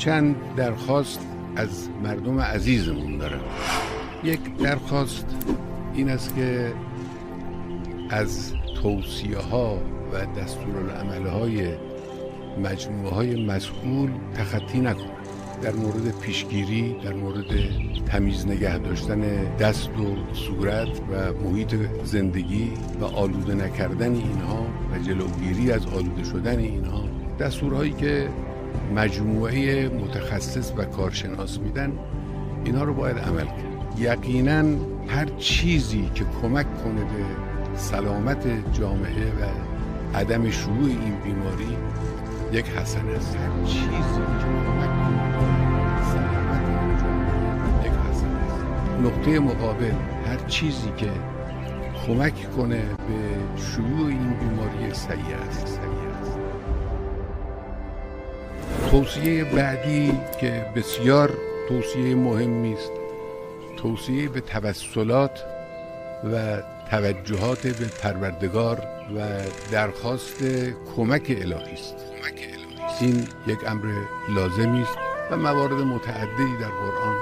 چند درخواست از مردم عزیزمون دارم. یک درخواست این است که از توصیه ها و دستورالعمل های مجموعه های مسئول تخطی نکنند. در مورد پیشگیری، در مورد تمیز نگه داشتن دست و صورت و محیط زندگی و آلوده نکردن اینها و جلوگیری از آلوده شدن اینها، دستورهایی که مجموعه متخصص و کارشناس میدن، اینها رو باید عمل کرد. یقینا هر چیزی که کمک کنه به سلامت جامعه و عدم شیوع این بیماری یک حسنه است. هر چیزی که کمک کنه به سلامت جامعه یک حسنه است. نقطه مقابل هر چیزی که کمک کنه به شیوع این بیماری سیئه است. توصیه بعدی که بسیار توصیه مهمی است، توصیه به توسلات و توجهات به پروردگار و درخواست کمک الهی است. این یک امر لازمی است و موارد متعددی در قرآن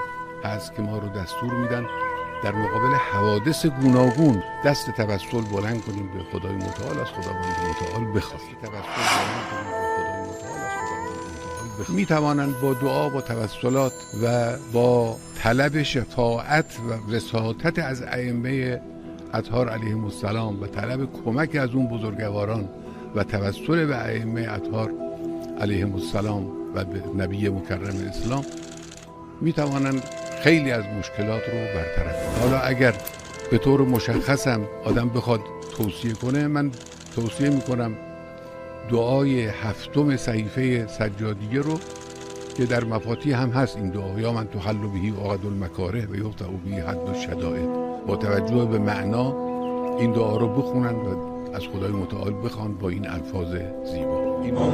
هست که ما رو دستور میدن در مقابل حوادث گوناگون دست توسل بلند کنیم به خدای متعال، از خداوند متعال بخواهیم. می توانند با دعا، با توسلات و با طلب شفاعت و وساطت از ائمه اطهار علیهم السلام و طلب کمک از اون بزرگواران و توسل به ائمه اطهار علیهم السلام و به نبی مکرم اسلام می توانند خیلی از مشکلات رو برطرف کنند. حالا اگر به طور مشخصم آدم بخواد توصیه کنه، من توصیه می کنم دعای 7 صحیفه سجادیه رو که در مفاتیح هم هست این دعا، یا من تحل بهی عقد المکاره و یفتح بهی حد الشدائد، با توجه به معنا این دعا رو بخونن و از خدای متعال بخوان با این الفاظ زیبا.